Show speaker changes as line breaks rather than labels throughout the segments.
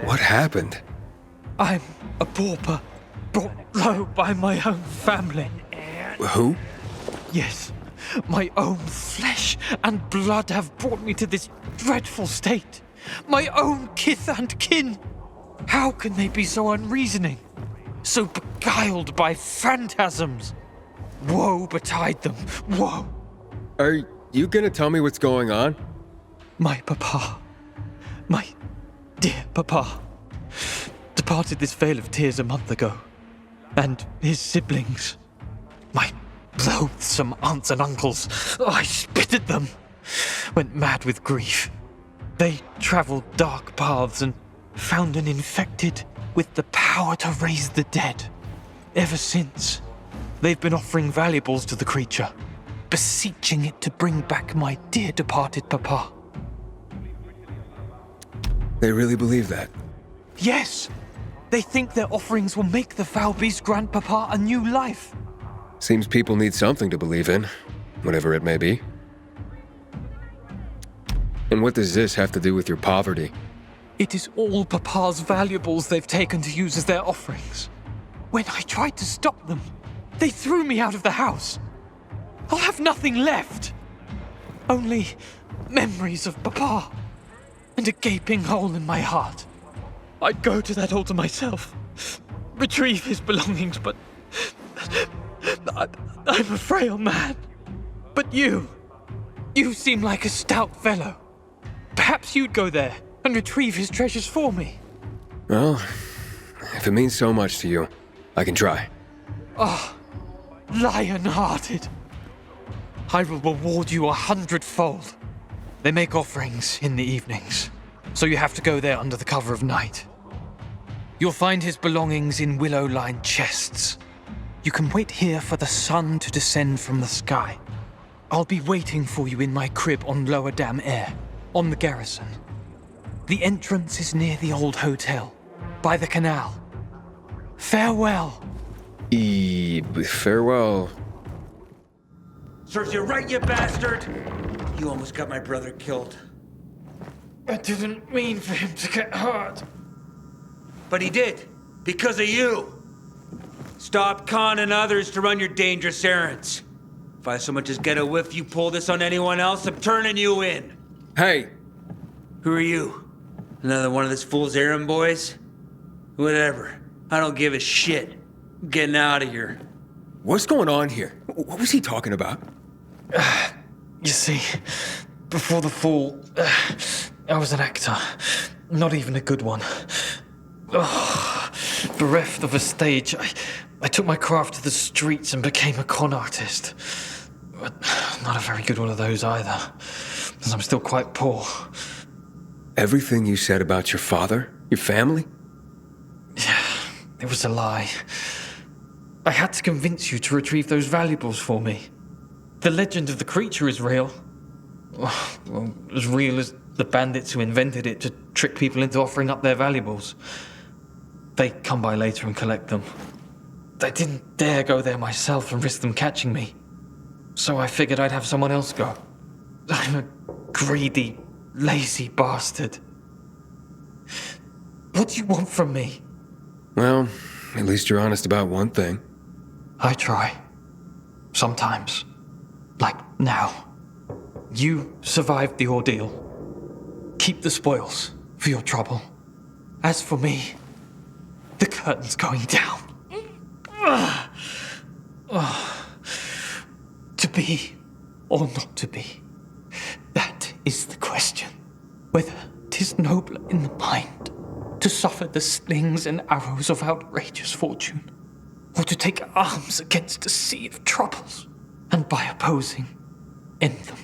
What happened?
I'm a pauper, brought low by my own family.
Who?
Yes, my own flesh and blood have brought me to this dreadful state. My own kith and kin. How can they be so unreasoning? So beguiled by phantasms? Woe betide them, woe.
Are you gonna tell me what's going on?
My papa, my dear papa, departed this vale of tears a month ago. And his siblings, my loathsome aunts and uncles, I spit at them, went mad with grief. They travelled dark paths and found an infected with the power to raise the dead. Ever since, they've been offering valuables to the creature, beseeching it to bring back my dear departed papa.
They really believe that?
Yes! They think their offerings will make the foul beast grant papa a new life.
Seems people need something to believe in, whatever it may be. And what does this have to do with your poverty?
It is all papa's valuables they've taken to use as their offerings. When I tried to stop them, they threw me out of the house. I'll have nothing left. Only memories of papa and a gaping hole in my heart. I'd go to that altar myself, retrieve his belongings, but I'm a frail man. But you seem like a stout fellow. Perhaps you'd go there and retrieve his treasures for me.
Well, if it means so much to you, I can try.
Lion-hearted. I will reward you 100-fold. They make offerings in the evenings, so you have to go there under the cover of night. You'll find his belongings in willow-lined chests. You can wait here for the sun to descend from the sky. I'll be waiting for you in my crib on Lower Dam Air, on the garrison. The entrance is near the old hotel, by the canal. Farewell.
Farewell.
Serves you right, you bastard! You almost got my brother killed.
I didn't mean for him to get hurt.
But he did, because of you. Stop conning others to run your dangerous errands. If I so much as get a whiff you pull this on anyone else, I'm turning you in.
Hey!
Who are you? Another one of this fool's errand boys? Whatever. I don't give a shit. I'm getting out of here.
What's going on here? What was he talking about?
You see, before the fall, I was an actor. Not even a good one. Bereft of a stage, I took my craft to the streets and became a con artist. But not a very good one of those either, as I'm still quite poor.
Everything you said about your father? Your family?
Yeah, it was a lie. I had to convince you to retrieve those valuables for me. The legend of the creature is real. Well, as real as the bandits who invented it to trick people into offering up their valuables. They come by later and collect them. I didn't dare go there myself and risk them catching me. So I figured I'd have someone else go. I'm a greedy, lazy bastard. What do you want from me?
Well, at least you're honest about one thing.
I try. Sometimes. Like now. You survived the ordeal. Keep the spoils for your trouble. As for me, the curtain's going down. To be or not to be, that is the question. Whether 'tis nobler in the mind to suffer the slings and arrows of outrageous fortune, or to take arms against a sea of troubles, and by opposing, end them.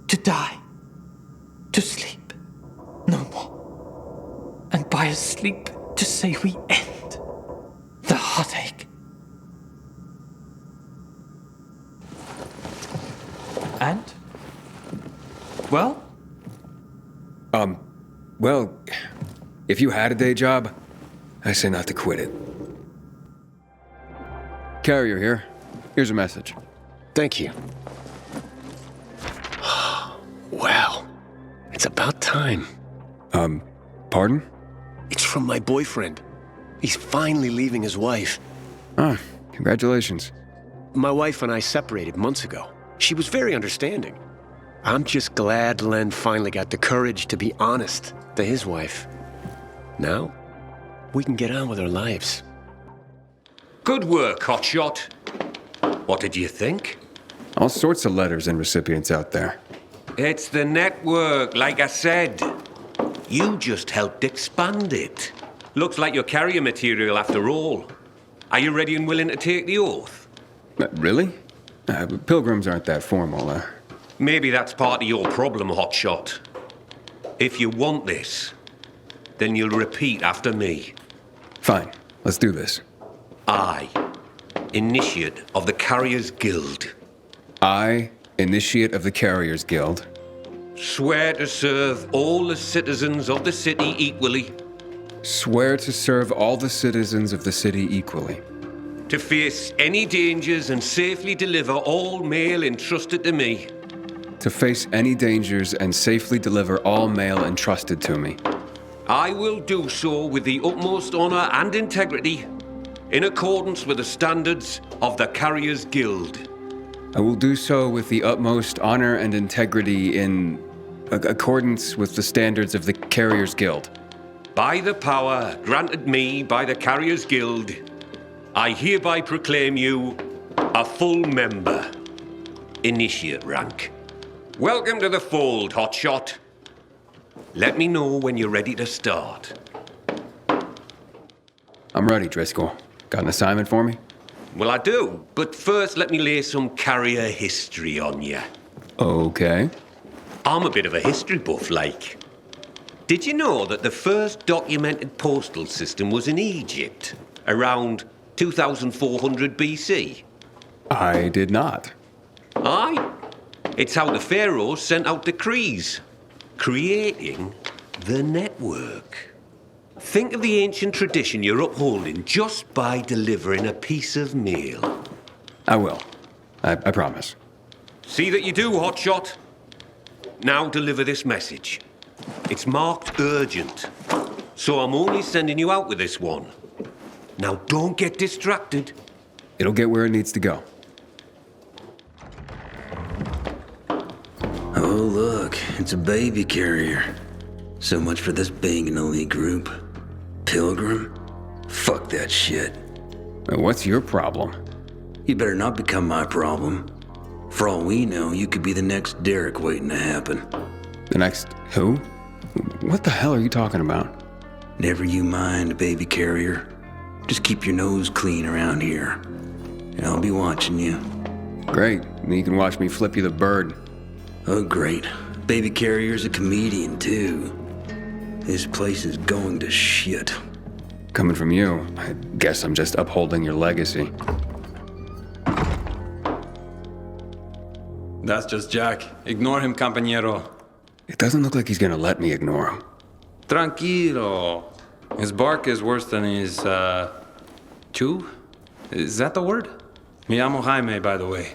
To die, to sleep, no more, and by a sleep to say we end the heartache. And? Well?
Well, if you had a day job, I say not to quit it. Carrier here. Here's a message.
Thank you. Well, it's about time.
Pardon?
It's from my boyfriend. He's finally leaving his wife.
Ah, congratulations.
My wife and I separated months ago. She was very understanding. I'm just glad Len finally got the courage to be honest to his wife. Now, we can get on with our lives.
Good work, Hotshot. What did you think?
All sorts of letters and recipients out there.
It's the network, like I said. You just helped expand it. Looks like you're carrier material after all. Are you ready and willing to take the oath?
Really? Pilgrims aren't that formal.
Maybe that's part of your problem, Hotshot. If you want this, then you'll repeat after me.
Fine, let's do this.
I, Initiate of the Carriers Guild.
I, Initiate of the Carriers Guild.
Swear to serve all the citizens of the city equally.
Swear to serve all the citizens of the city equally.
To face any dangers and safely deliver all mail entrusted to me.
To face any dangers and safely deliver all mail entrusted to me.
I will do so with the utmost honor and integrity, in accordance with the standards of the Carriers Guild.
I will do so with the utmost honor and integrity in accordance with the standards of the Carriers Guild.
By the power granted me by the Carriers Guild, I hereby proclaim you a full member. Initiate rank. Welcome to the fold, Hotshot. Let me know when you're ready to start.
I'm ready, Driscoll. Got an assignment for me?
Well, I do, but first let me lay some carrier history on you.
Okay.
I'm a bit of a history buff, like. Did you know that the first documented postal system was in Egypt, around 2400 BC?
I did not.
Aye. It's how the pharaohs sent out decrees, creating the network. Think of the ancient tradition you're upholding just by delivering a piece of mail.
I will. I promise.
See that you do, Hotshot. Now deliver this message. It's marked urgent, so I'm only sending you out with this one. Now don't get distracted.
It'll get where it needs to go.
Oh, look, it's a baby carrier. So much for this banging elite group. Pilgrim? Fuck that shit.
What's your problem?
You better not become my problem. For all we know, you could be the next Derek waiting to happen.
The next who? What the hell are you talking about?
Never you mind, baby carrier. Just keep your nose clean around here. And I'll be watching you.
Great. Then you can watch me flip you the bird.
Oh, great. Baby carrier's a comedian, too. This place is going to shit.
Coming from you, I guess I'm just upholding your legacy.
That's just Jack. Ignore him, compañero.
It doesn't look like he's gonna let me ignore him.
Tranquilo. His bark is worse than his, chew? Is that the word? Me llamo Jaime, by the way.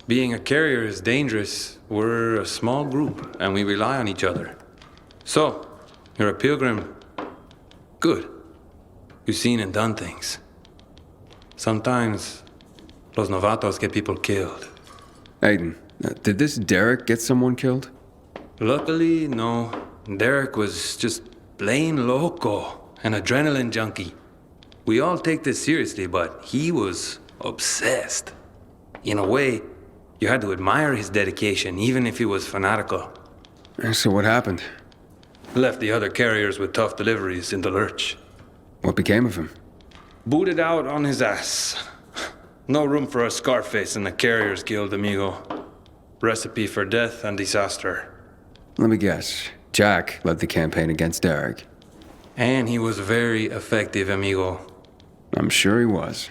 Being a carrier is dangerous. We're a small group, and we rely on each other. So, you're a pilgrim. Good. You've seen and done things. Sometimes, los novatos get people killed.
Aiden, did this Derek get someone killed?
Luckily, no. Derek was just plain loco, an adrenaline junkie. We all take this seriously, but he was obsessed. In a way, you had to admire his dedication, even if he was fanatical.
So what happened?
Left the other carriers with tough deliveries in the lurch.
What became of him?
Booted out on his ass. No room for a Scarface in the Carriers Guild, amigo. Recipe for death and disaster.
Let me guess. Jack led the campaign against Derek.
And he was very effective, amigo.
I'm sure he was.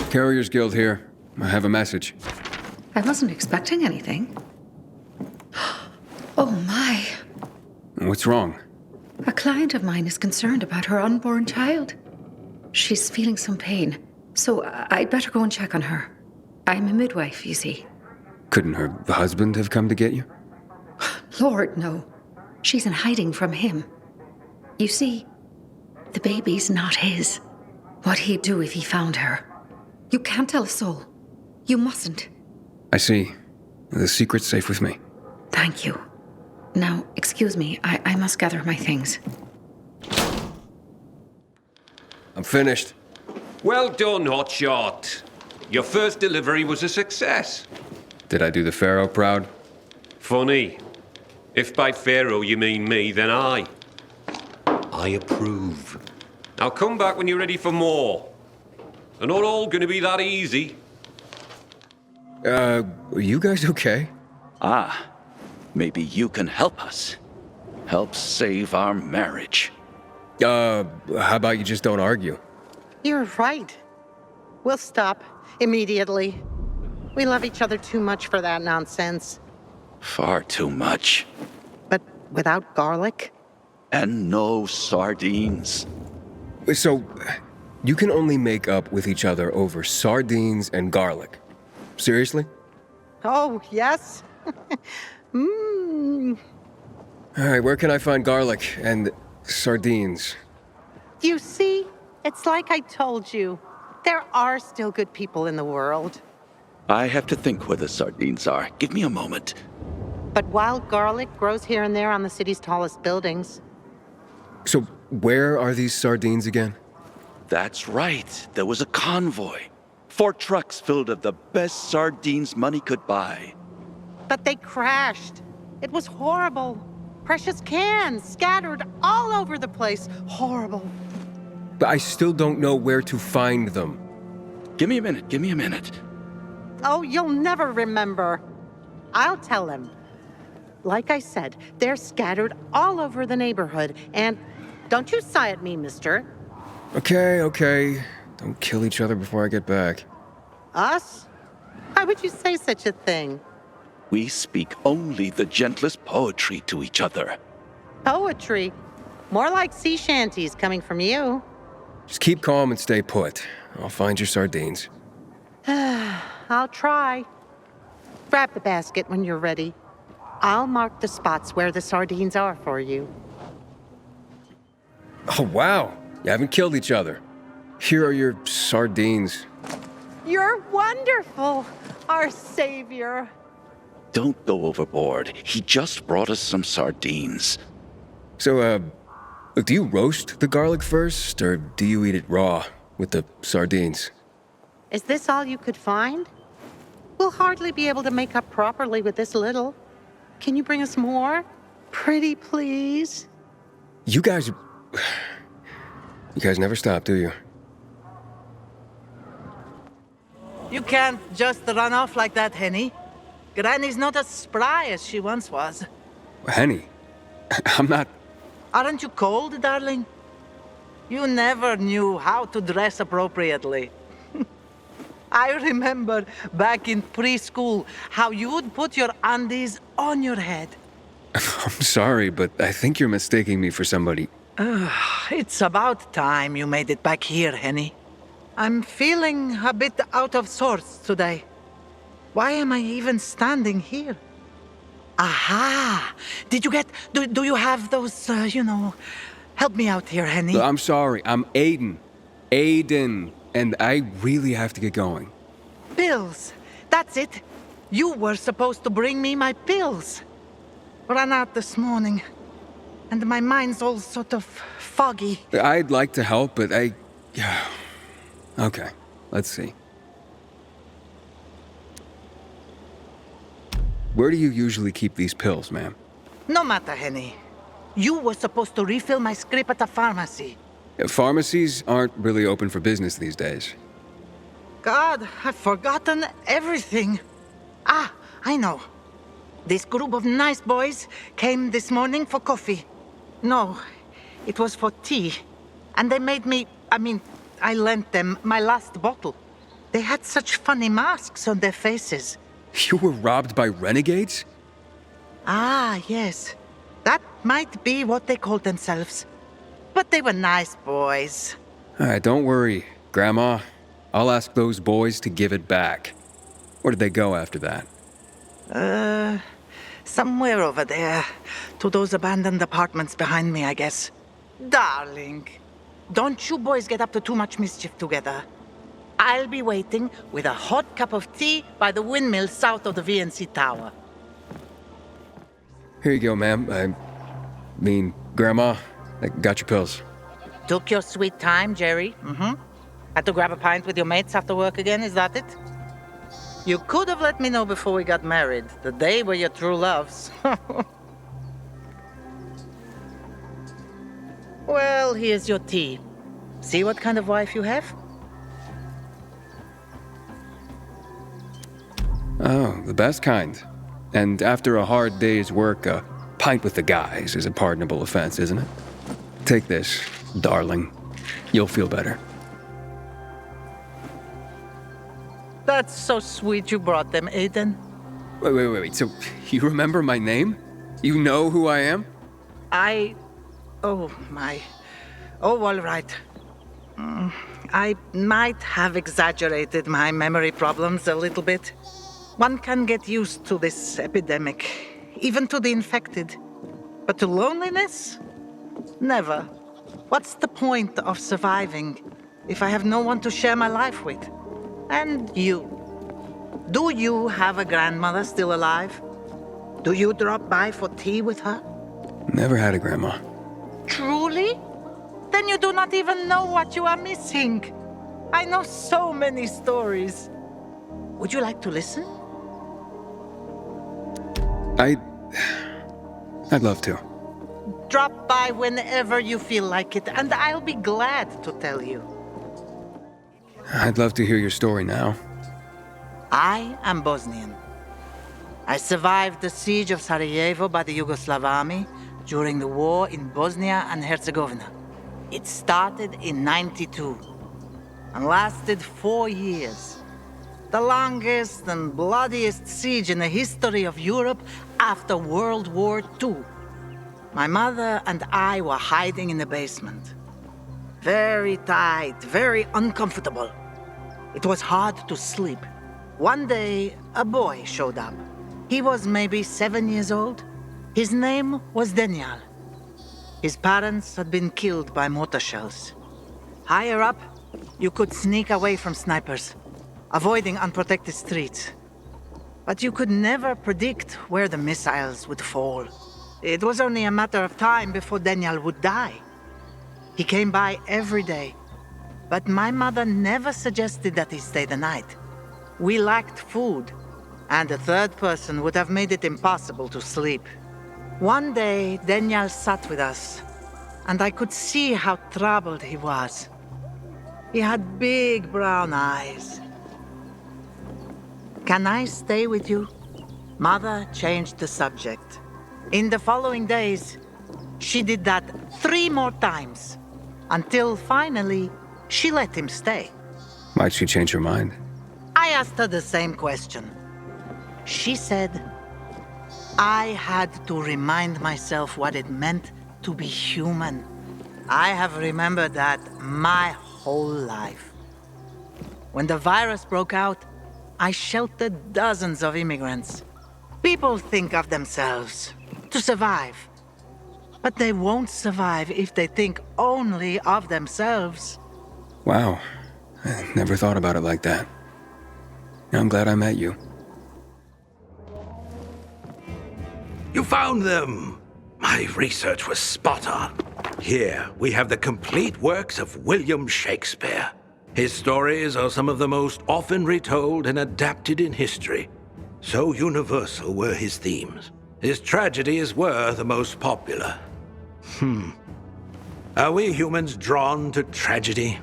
Carriers Guild here. I have a message.
I wasn't expecting anything. Oh my.
What's wrong?
A client of mine is concerned about her unborn child. She's feeling some pain, so I'd better go and check on her. I'm a midwife, you see.
Couldn't her husband have come to get you?
Lord, no. She's in hiding from him. You see, the baby's not his. What'd he do if he found her? You can't tell a soul. You mustn't.
I see. The secret's safe with me.
Thank you. Now, excuse me, I must gather my things.
I'm finished.
Well done, Hotshot. Your first delivery was a success.
Did I do the Pharaoh proud?
Funny. If by Pharaoh you mean me, then I approve. Now come back when you're ready for more. They're not all gonna be that easy.
Are you guys okay?
Ah, maybe you can help us. Help save our marriage.
How about you just don't argue?
You're right. We'll stop immediately. We love each other too much for that nonsense.
Far too much.
But without garlic?
And no sardines.
So, you can only make up with each other over sardines and garlic. Seriously?
Oh, yes. Mmm.
Alright, where can I find garlic and sardines?
You see? It's like I told you. There are still good people in the world.
I have to think where the sardines are. Give me a moment.
But wild garlic grows here and there on the city's tallest buildings.
So, where are these sardines again?
That's right. There was a convoy. 4 trucks filled of the best sardines money could buy.
But they crashed. It was horrible. Precious cans scattered all over the place. Horrible.
But I still don't know where to find them.
Give me a minute. Give me a minute.
Oh, you'll never remember. I'll tell him. Like I said, they're scattered all over the neighborhood, and don't you sigh at me, mister.
Okay. Don't kill each other before I get back.
Us? Why would you say such a thing?
We speak only the gentlest poetry to each other.
Poetry? More like sea shanties coming from you.
Just keep calm and stay put. I'll find your sardines.
I'll try. Grab the basket when you're ready. I'll mark the spots where the sardines are for you.
Oh, wow. You haven't killed each other. Here are your sardines.
You're wonderful, our savior.
Don't go overboard. He just brought us some sardines.
So, do you roast the garlic first, or do you eat it raw with the sardines?
Is this all you could find? We'll hardly be able to make up properly with this little. Can you bring us more? Pretty please?
You guys never stop, do you?
You can't just run off like that, Henny. Granny's not as spry as she once was.
Henny, I'm not...
Aren't you cold, darling? You never knew how to dress appropriately. I remember back in preschool how you'd put your undies on your head.
I'm sorry, but I think you're mistaking me for somebody.
It's about time you made it back here, Henny. I'm feeling a bit out of sorts today. Why am I even standing here? Aha! Did you get... Do you have those, Help me out here, Henny.
I'm sorry, I'm Aiden. Aiden. And I really have to get going.
Pills. That's it. You were supposed to bring me my pills. Ran out this morning. And my mind's all sort of foggy.
I'd like to help, but Okay, let's see. Where do you usually keep these pills, ma'am?
No matter, Henny. You were supposed to refill my script at the pharmacy.
Pharmacies aren't really open for business these days.
God, I've forgotten everything. Ah, I know. This group of nice boys came this morning for coffee. No, it was for tea. And they made me... I lent them my last bottle. They had such funny masks on their faces.
You were robbed by renegades?
Ah, yes. That might be what they called themselves. But they were nice boys.
All right, don't worry, Grandma. I'll ask those boys to give it back. Where did they go after that?
Somewhere over there. To those abandoned apartments behind me, I guess. Darling, don't you boys get up to too much mischief together. I'll be waiting with a hot cup of tea by the windmill south of the VNC Tower.
Here you go, ma'am. Grandma, I got your pills.
Took your sweet time, Jerry. Had to grab a pint with your mates after work again, is that it? You could have let me know before we got married. The day were your true loves. Well, here's your tea. See what kind of wife you have?
Oh, the best kind. And after a hard day's work, a pint with the guys is a pardonable offense, isn't it? Take this, darling. You'll feel better.
That's so sweet you brought them, Aiden.
Wait. So, you remember my name? You know who I am?
Oh, all right. I might have exaggerated my memory problems a little bit. One can get used to this epidemic, even to the infected. But to loneliness? Never. What's the point of surviving if I have no one to share my life with? And you. Do you have a grandmother still alive? Do you drop by for tea with her?
Never had a grandma.
Truly? Then you do not even know what you are missing. I know so many stories. Would you like to listen?
I'd love to.
Drop by whenever you feel like it, and I'll be glad to tell you.
I'd love to hear your story now.
I am Bosnian. I survived the siege of Sarajevo by the Yugoslav army during the war in Bosnia and Herzegovina. It started in '92 and lasted 4 years. The longest and bloodiest siege in the history of Europe after World War II. My mother and I were hiding in the basement. Very tight, very uncomfortable. It was hard to sleep. One day, a boy showed up. He was maybe 7 years old. His name was Daniel. His parents had been killed by mortar shells. Higher up, you could sneak away from snipers, avoiding unprotected streets. But you could never predict where the missiles would fall. It was only a matter of time before Daniel would die. He came by every day, but my mother never suggested that he stay the night. We lacked food, and a third person would have made it impossible to sleep. One day, Daniel sat with us, and I could see how troubled he was. He had big brown eyes. Can I stay with you? Mother changed the subject. In the following days, she did that 3 more times, until finally, she let him stay.
Why'd she change her mind?
I asked her the same question. She said, I had to remind myself what it meant to be human. I have remembered that my whole life. When the virus broke out, I sheltered dozens of immigrants. People think of themselves to survive. But they won't survive if they think only of themselves.
Wow. I never thought about it like that. I'm glad I met you.
You found them! My research was spot on. Here, we have the complete works of William Shakespeare. His stories are some of the most often retold and adapted in history. So universal were his themes. His tragedies were the most popular. Are we humans drawn to tragedy?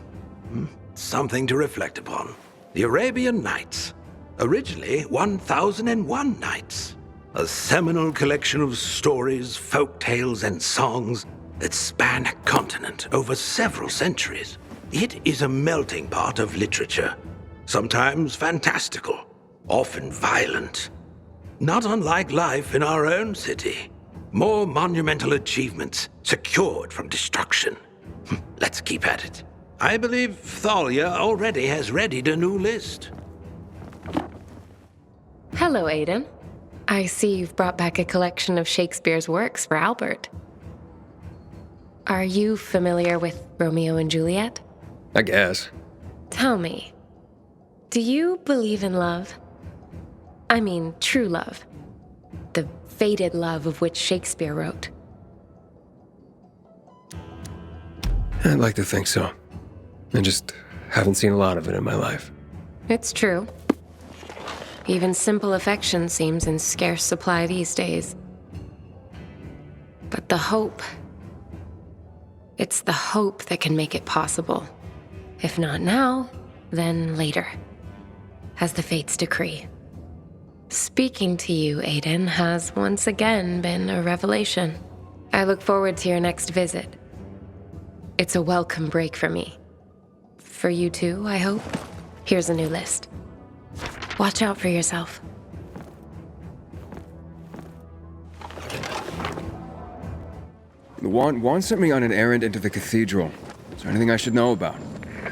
Something to reflect upon. The Arabian Nights. Originally 1001 Nights. A seminal collection of stories, folk tales, and songs that span a continent over several centuries. It is a melting pot of literature. Sometimes fantastical, often violent. Not unlike life in our own city. More monumental achievements secured from destruction. Let's keep at it. I believe Thalia already has readied a new list.
Hello, Aiden. I see you've brought back a collection of Shakespeare's works for Albert. Are you familiar with Romeo and Juliet?
I guess.
Tell me, do you believe in love? I mean, true love. The fated love of which Shakespeare wrote.
I'd like to think so. I just haven't seen a lot of it in my life.
It's true. Even simple affection seems in scarce supply these days. But the hope... it's the hope that can make it possible. If not now, then later. As the fates decree. Speaking to you, Aiden, has once again been a revelation. I look forward to your next visit. It's a welcome break for me. For you too, I hope. Here's a new list. Watch out for yourself.
Juan sent me on an errand into the cathedral. Is there anything I should know about?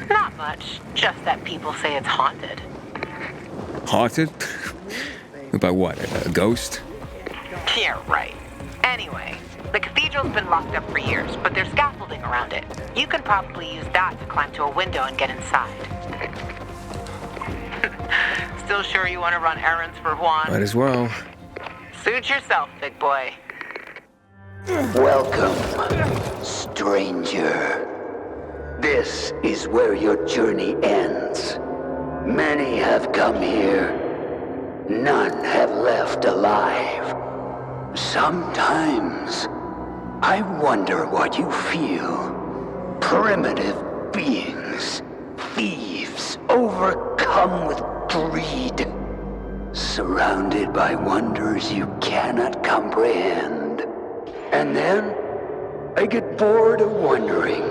Not much. Just that people say it's haunted.
Haunted? By what? A ghost?
Yeah, right. Anyway, the cathedral's been locked up for years, but there's scaffolding around it. You can probably use that to climb to a window and get inside. Still sure you want to run errands for Juan?
Might as well.
Suit yourself, big boy.
Welcome, stranger. This is where your journey ends. Many have come here. None have left alive. Sometimes, I wonder what you feel. Primitive beings, thieves, overcome with greed, surrounded by wonders you cannot comprehend. And then, I get bored of wondering,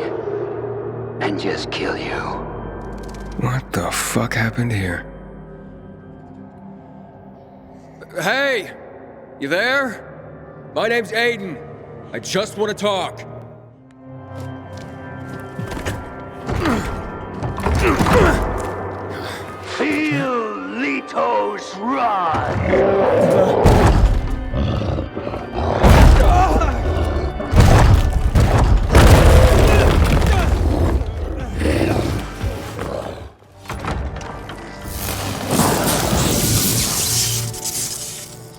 and just kill you.
What the fuck happened here? Hey! You there? My name's Aiden. I just want to talk.
Feel Leto's rod!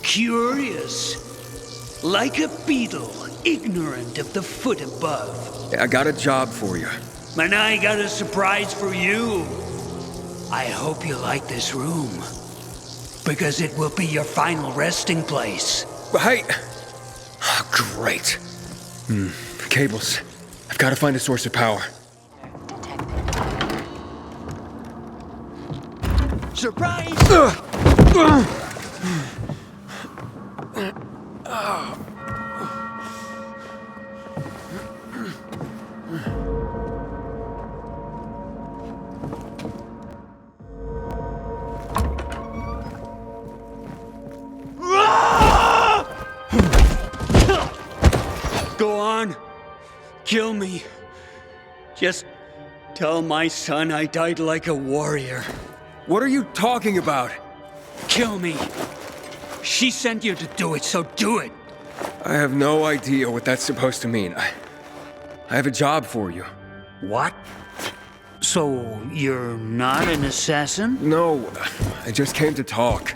Curious. Like a beetle, ignorant of the foot above.
I got a job for you.
And I got a surprise for you. I hope you like this room. Because it will be your final resting place.
Hey! Oh, great. Cables. I've got to find a source of power.
Surprise! Go on. Kill me. Just tell my son I died like a warrior.
What are you talking about?
Kill me. She sent you to do it, so do it.
I have no idea what that's supposed to mean. I have a job for you.
What? So you're not an assassin?
No, I just came to talk.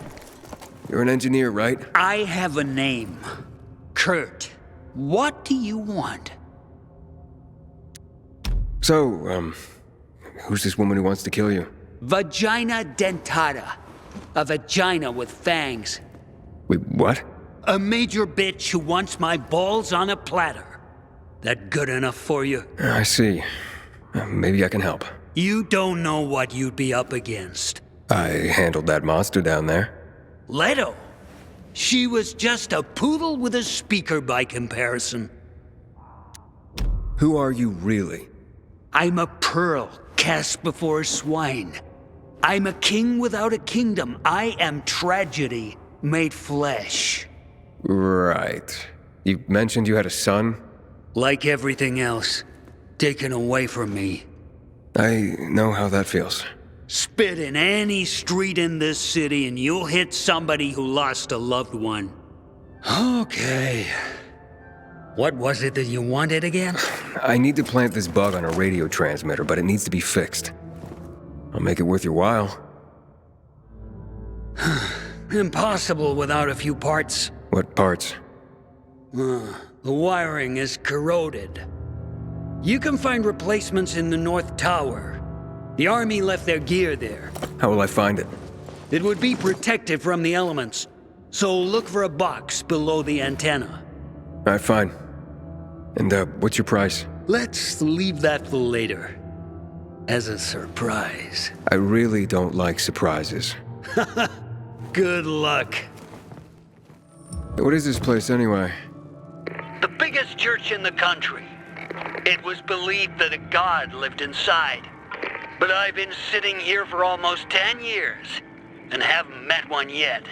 You're an engineer, right?
I have a name. Kurt. What do you want?
So, who's this woman who wants to kill you?
Vagina dentata. A vagina with fangs.
Wait, what?
A major bitch who wants my balls on a platter. That good enough for you?
I see. Maybe I can help.
You don't know what you'd be up against.
I handled that monster down there.
Leto. She was just a poodle with a speaker by comparison.
Who are you really?
I'm a pearl cast before swine. I'm a king without a kingdom. I am tragedy made flesh.
Right. You mentioned you had a son?
Like everything else, taken away from me.
I know how that feels.
Spit in any street in this city and you'll hit somebody who lost a loved one. Okay. What was it that you wanted again?
I need to plant this bug on a radio transmitter, but it needs to be fixed. I'll make it worth your while.
Impossible without a few parts.
What parts?
The wiring is corroded. You can find replacements in the North Tower. The army left their gear there.
How will I find it?
It would be protected from the elements, so look for a box below the antenna.
Alright, fine. And, what's your price?
Let's leave that for later. As a surprise.
I really don't like surprises.
Good luck.
What is this place, anyway?
The biggest church in the country. It was believed that a god lived inside. But I've been sitting here for almost 10 years, and haven't met one yet.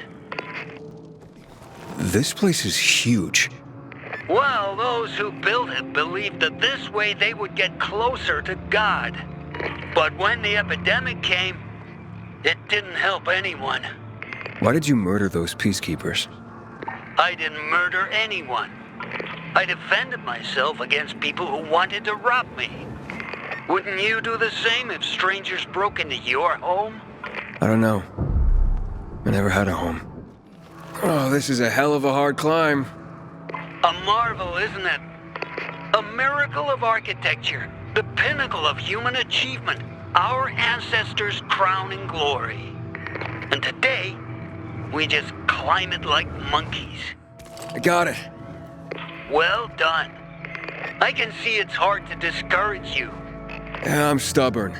This place is huge.
Well, those who built it believed that this way they would get closer to God. But when the epidemic came, it didn't help anyone.
Why did you murder those peacekeepers?
I didn't murder anyone. I defended myself against people who wanted to rob me. Wouldn't you do the same if strangers broke into your home?
I don't know. I never had a home. Oh, this is a hell of a hard climb.
A marvel, isn't it? A miracle of architecture, the pinnacle of human achievement, our ancestors' crowning glory. And today, we just climb it like monkeys.
I got it.
Well done. I can see it's hard to discourage you.
Yeah, I'm stubborn.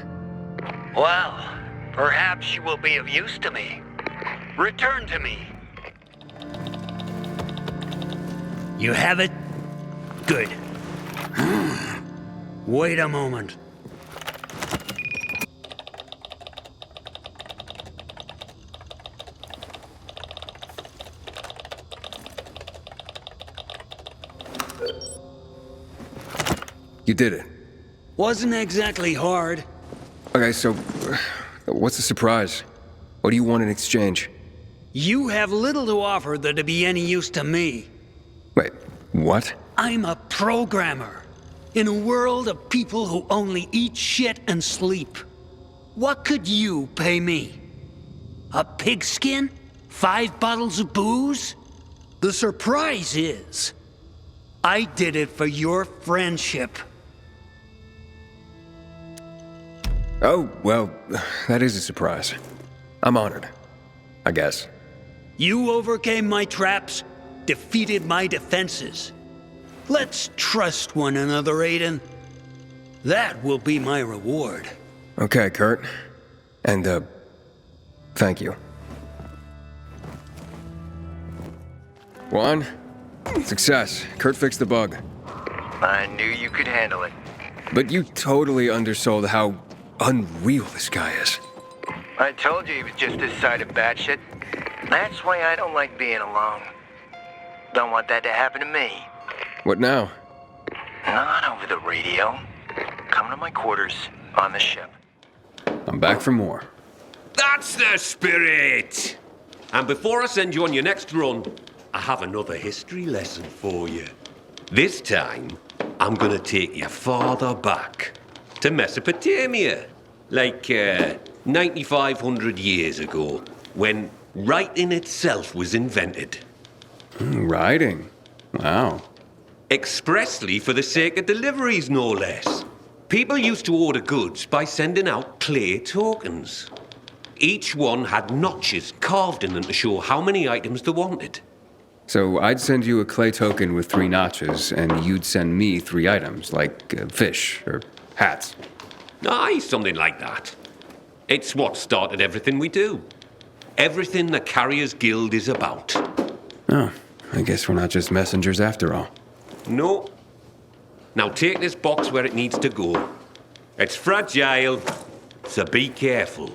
Well, perhaps you will be of use to me. Return to me. You have it? Good. Wait a moment.
You did it.
Wasn't exactly hard.
Okay, so what's the surprise? What do you want in exchange?
You have little to offer that'd be any use to me.
Wait, what?
I'm a programmer. In a world of people who only eat shit and sleep. What could you pay me? A pigskin? 5 bottles of booze? The surprise is, I did it for your friendship.
Oh, well, that is a surprise. I'm honored, I guess.
You overcame my traps, defeated my defenses. Let's trust one another, Aiden. That will be my reward.
Okay, Kurt. And, thank you. Juan, success. Kurt fixed the bug.
I knew you could handle it.
But you totally undersold how unreal this guy is.
I told you he was just this side of batshit. That's why I don't like being alone. Don't want that to happen to me.
What now?
Not over the radio. Come to my quarters on the ship.
I'm back for more.
That's the spirit! And before I send you on your next run, I have another history lesson for you. This time, I'm gonna take you farther back. To Mesopotamia. Like, 9,500 years ago, when writing itself was invented.
Writing? Wow.
Expressly for the sake of deliveries, no less. People used to order goods by sending out clay tokens. Each one had notches carved in them to show how many items they wanted.
So I'd send you a clay token with 3 notches, and you'd send me 3 items, like fish or hats.
Aye, something like that. It's what started everything we do. Everything the Carriers Guild is about.
Oh, I guess we're not just messengers after all.
No. Now take this box where it needs to go. It's fragile, so be careful.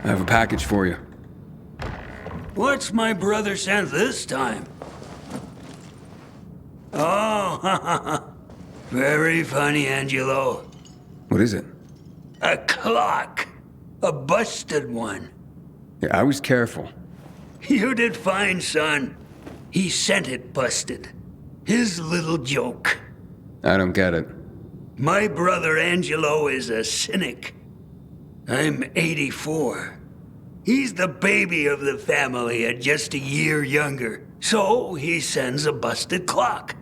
I have a package for you.
What's my brother sent this time? Oh, Very funny, Angelo.
What is it?
A clock. A busted one.
Yeah, I was careful.
You did fine, son. He sent it busted. His little joke.
I don't get it.
My brother Angelo is a cynic. I'm 84. He's the baby of the family and just a year younger. So he sends a busted clock.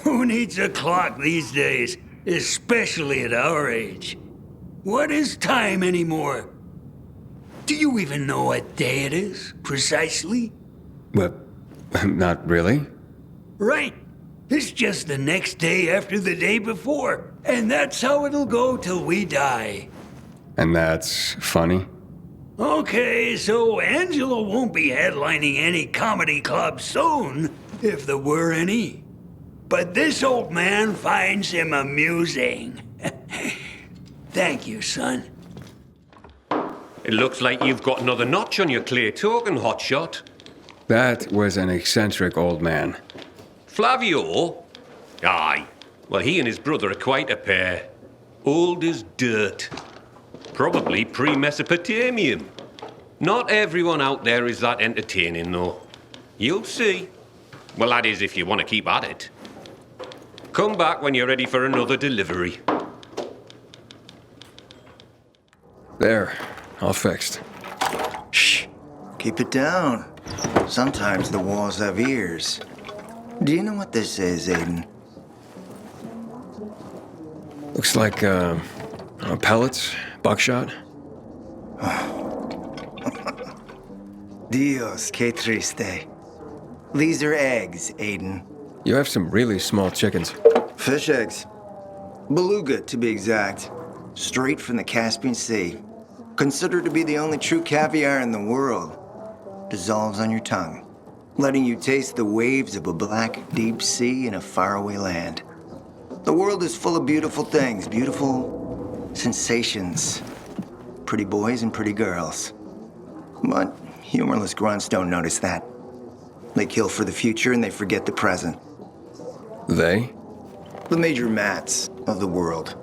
Who needs a clock these days, especially at our age? What is time anymore? Do you even know what day it is, precisely?
Well, not really.
Right. It's just the next day after the day before. And that's how it'll go till we die.
And that's funny?
Okay, so Angelo won't be headlining any comedy club soon, if there were any. But this old man finds him amusing. Thank you, son.
It looks like you've got another notch on your clay token, hotshot.
That was an eccentric old man.
Flavio? Aye. Well, he and his brother are quite a pair. Old as dirt. Probably pre-Mesopotamian. Not everyone out there is that entertaining, though. You'll see. Well, that is if you want to keep at it. Come back when you're ready for another delivery.
There, all fixed.
Shh. Keep it down. Sometimes the walls have ears. Do you know what this is, Aiden?
Looks like, pellets, buckshot.
Dios, que triste. These are eggs, Aiden.
You have some really small chickens.
Fish eggs. Beluga, to be exact. Straight from the Caspian Sea. Considered to be the only true caviar in the world. Dissolves on your tongue, letting you taste the waves of a black, deep sea in a faraway land. The world is full of beautiful things, beautiful sensations. Pretty boys and pretty girls. But humorless grunts don't notice that. They kill for the future and they forget the present.
They?
The major mats of the world.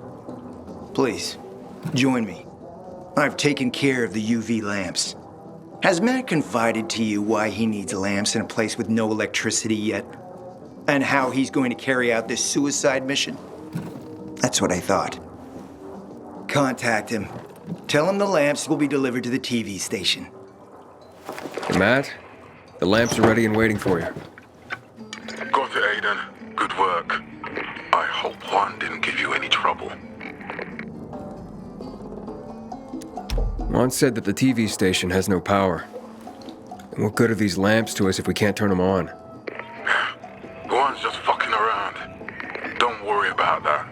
Please, join me. I've taken care of the UV lamps. Has Matt confided to you why he needs lamps in a place with no electricity yet? And how he's going to carry out this suicide mission? That's what I thought. Contact him. Tell him the lamps will be delivered to the TV station.
Hey, Matt, the lamps are ready and waiting for you.
Got it, Aiden. Good work. I hope Juan didn't give you any trouble.
Juan said that the TV station has no power. And what good are these lamps to us if we can't turn them on?
Juan's just fucking around. Don't worry about that.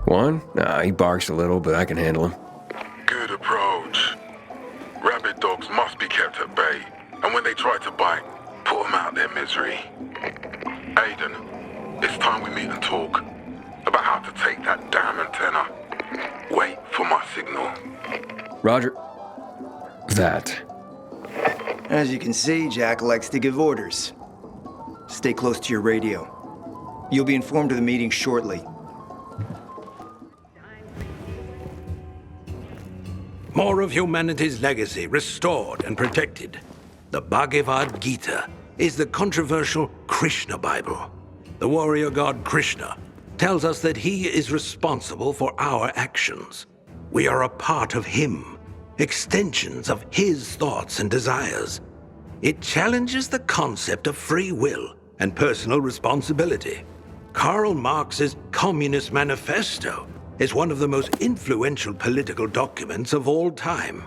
Juan? Nah, he barks a little, but I can handle him.
Good approach. Rabid dogs must be kept at bay, and when they try to bite, put them out their misery. Aiden, it's time we meet and talk about how to take that damn antenna. Wait for my signal.
Roger. That.
As you can see, Jack likes to give orders. Stay close to your radio. You'll be informed of the meeting shortly.
More of humanity's legacy restored and protected. The Bhagavad Gita is the controversial Krishna Bible. The warrior god Krishna tells us that he is responsible for our actions. We are a part of him, extensions of his thoughts and desires. It challenges the concept of free will and personal responsibility. Karl Marx's Communist Manifesto is one of the most influential political documents of all time.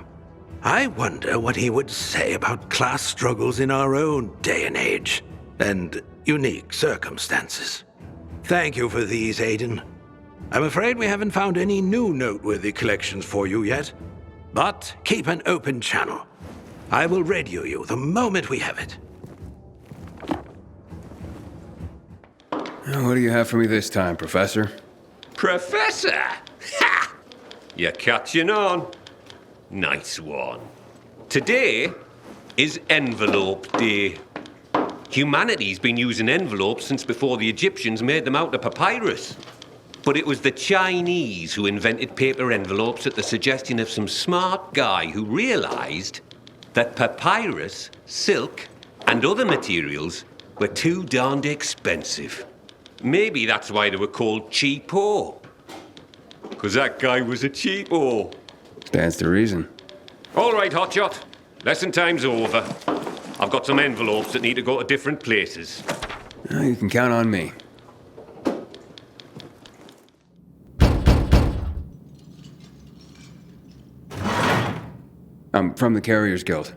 I wonder what he would say about class struggles in our own day and age, and unique circumstances. Thank you for these, Aiden. I'm afraid we haven't found any new noteworthy collections for you yet, but keep an open channel. I will radio you the moment we have it.
What do you have for me this time, Professor?
Professor? Ha! You're catching on. Nice one. Today is Envelope Day. Humanity's been using envelopes since before the Egyptians made them out of papyrus. But it was the Chinese who invented paper envelopes at the suggestion of some smart guy who realized that papyrus, silk, and other materials were too darned expensive. Maybe that's why they were called cheapo. Because that guy was a cheapo.
Stands to reason.
All right, Hotshot. Lesson time's over. I've got some envelopes that need to go to different places.
You can count on me. I'm from the Carriers Guild.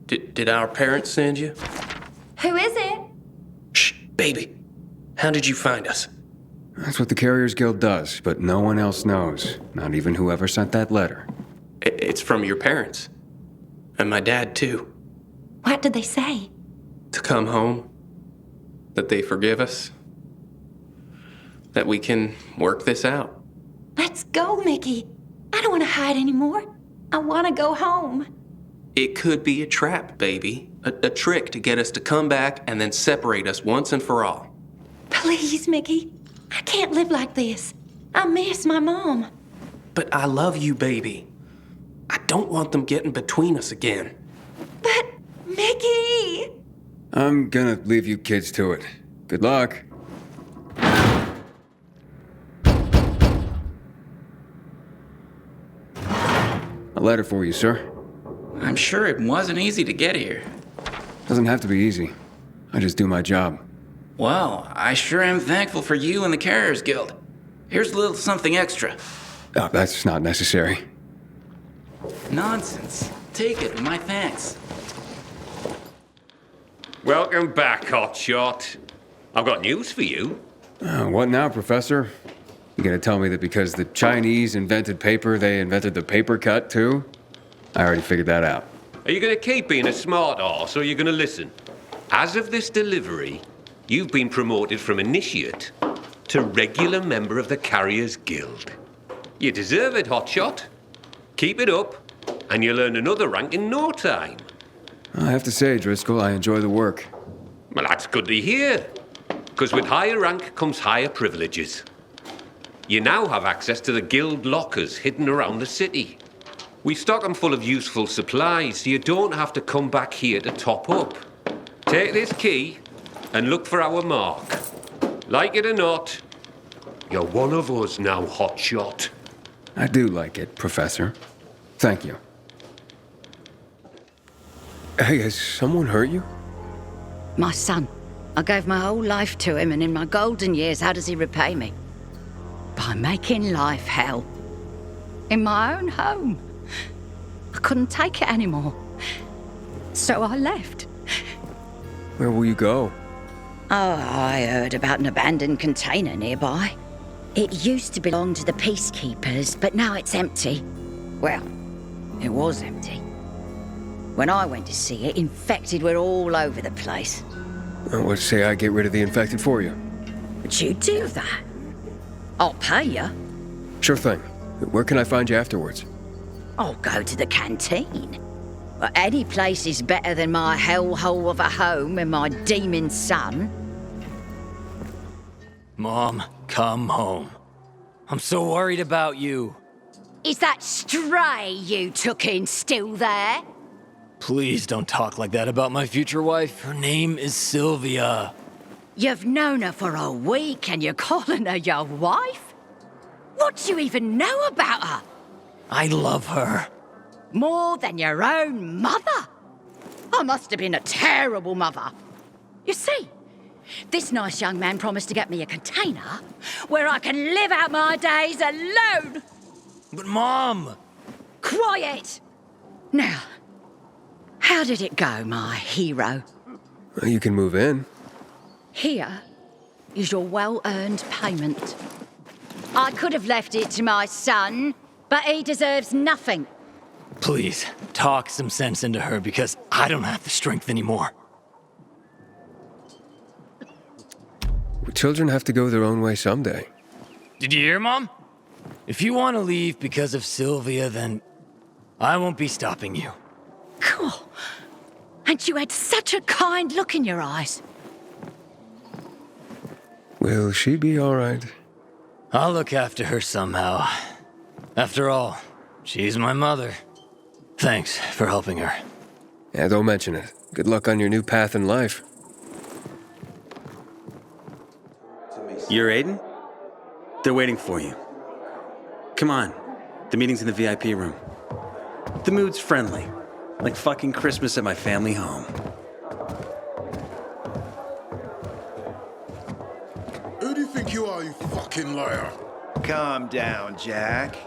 Did our parents send you?
Who is it?
Shh, baby. How did you find us?
That's what the Carriers Guild does, but no one else knows. Not even whoever sent that letter.
It's from your parents. And my dad, too.
What did they say?
To come home. That they forgive us. That we can work this out.
Let's go, Mickey. I don't want to hide anymore. I want to go home.
It could be a trap, baby. A trick to get us to come back and then separate us once and for all.
Please, Mickey. I can't live like this. I miss my mom.
But I love you, baby. I don't want them getting between us again.
But, Mickey!
I'm gonna leave you kids to it. Good luck. A letter for you, sir.
I'm sure it wasn't easy to get here.
Doesn't have to be easy. I just do my job.
Well, I sure am thankful for you and the Carriers Guild. Here's a little something extra.
Oh, that's not necessary.
Nonsense. Take it, my thanks.
Welcome back, Hotshot. I've got news for you.
What now, Professor? You gonna tell me that because the Chinese invented paper, they invented the paper cut, too? I already figured that out.
Are you going to keep being a smart arse, or are you going to listen? As of this delivery, you've been promoted from initiate to regular member of the Carriers Guild. You deserve it, Hotshot. Keep it up, and you'll earn another rank in no time.
I have to say, Driscoll, I enjoy the work.
Well, that's good to hear. Because with higher rank comes higher privileges. You now have access to the guild lockers hidden around the city. We stock them full of useful supplies, so you don't have to come back here to top up. Take this key and look for our mark. Like it or not, you're one of us now, Hotshot.
I do like it, Professor. Thank you. Hey, has someone hurt you?
My son. I gave my whole life to him, and in my golden years, how does he repay me? By making life hell. In my own home. I couldn't take it anymore. So I left.
Where will you go?
Oh, I heard about an abandoned container nearby. It used to belong to the peacekeepers, but now it's empty. Well, it was empty. When I went to see it, infected were all over the place.
Let's say I get rid of the infected for you.
Would you do that? I'll pay you.
Sure thing. Where can I find you afterwards?
I'll go to the canteen. But any place is better than my hellhole of a home and my demon son.
Mom, come home. I'm so worried about you.
Is that stray you took in still there?
Please don't talk like that about my future wife. Her name is Sylvia.
You've known her for a week and you're calling her your wife? What do you even know about her?
I love her.
More than your own mother? I must have been a terrible mother. You see, this nice young man promised to get me a container where I can live out my days alone.
But Mom!
Quiet! Now, how did it go, my hero?
You can move in.
Here is your well-earned payment. I could have left it to my son, but he deserves nothing.
Please, talk some sense into her because I don't have the strength anymore.
Children have to go their own way someday.
Did you hear, Mom? If you want to leave because of Sylvia, then I won't be stopping you.
Cool. And you had such a kind look in your eyes.
Will she be all right?
I'll look after her somehow. After all, she's my mother. Thanks for helping her.
Yeah, don't mention it. Good luck on your new path in life.
You're Aiden? They're waiting for you. Come on. The meeting's in the VIP room. The mood's friendly. Like fucking Christmas at my family home.
Who do you think you are, you fucking liar?
Calm down, Jack.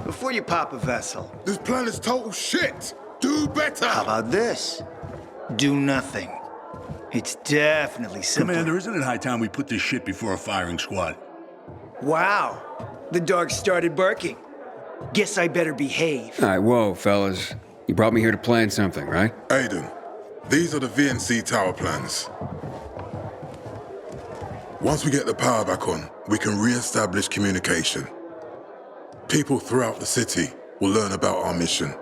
Before you pop a vessel.
This plan is total shit. Do better.
How about this? Do nothing. It's definitely simpler.
Commander, isn't it high time we put this shit before a firing squad?
Wow. The dog started barking. Guess I better behave.
All right, whoa, fellas. You brought me here to plan something, right?
Aiden, these are the VNC tower plans. Once we get the power back on, we can re-establish communication. People throughout the city will learn about our mission.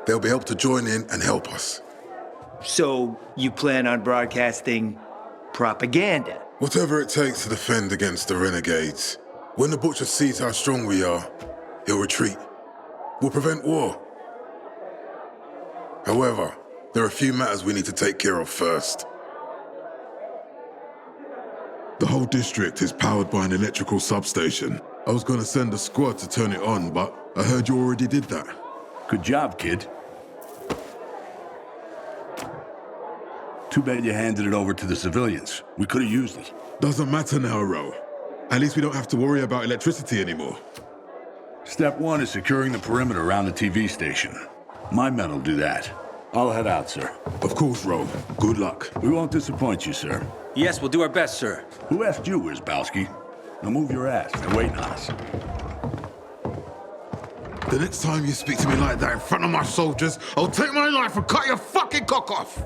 They'll be able to join in and help us.
So, you plan on broadcasting propaganda?
Whatever it takes to defend against the renegades. When the Butcher sees how strong we are, he'll retreat. We'll prevent war. However, there are a few matters we need to take care of first. The whole district is powered by an electrical substation. I was going to send a squad to turn it on, but I heard you already did that.
Good job, kid. Too bad you handed it over to the civilians. We could have used it.
Doesn't matter now, Ro. At least we don't have to worry about electricity anymore.
Step one is securing the perimeter around the TV station. My men will do that. I'll head out, sir.
Of course, Ro. Good luck.
We won't disappoint you, sir.
Yes, we'll do our best, sir.
Who asked you, Wierzbowski? Now move your ass. They're waiting on us.
The next time you speak to me like that in front of my soldiers, I'll take my knife and cut your fucking cock off!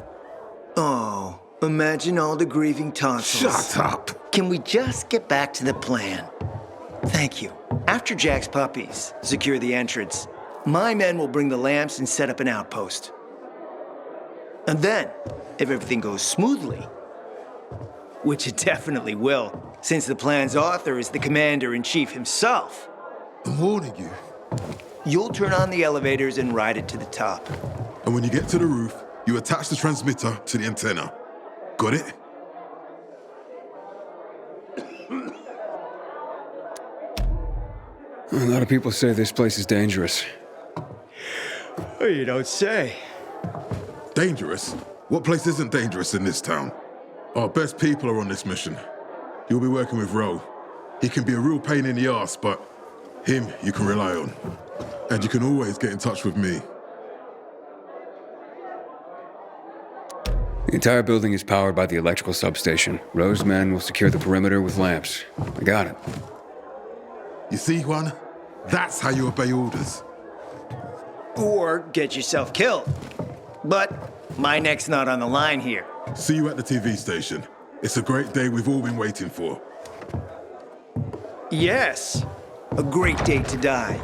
Oh, imagine all the grieving tonsils.
Shut up!
Can we just get back to the plan? Thank you. After Jack's puppies secure the entrance, my men will bring the lamps and set up an outpost. And then, if everything goes smoothly, which it definitely will, since the plan's author is the commander-in-chief himself.
I'm warning you.
You'll turn on the elevators and ride it to the top.
And when you get to the roof, you attach the transmitter to the antenna. Got it?
A lot of people say this place is dangerous.
Oh, you don't say.
Dangerous? What place isn't dangerous in this town? Our best people are on this mission. You'll be working with Ro. He can be a real pain in the ass, but him you can rely on. And you can always get in touch with me.
The entire building is powered by the electrical substation. Ro's men will secure the perimeter with lamps. I got it.
You see, Juan? That's how you obey orders.
Or get yourself killed. But my neck's not on the line here.
See you at the TV station. It's a great day we've all been waiting for.
Yes, a great day to die.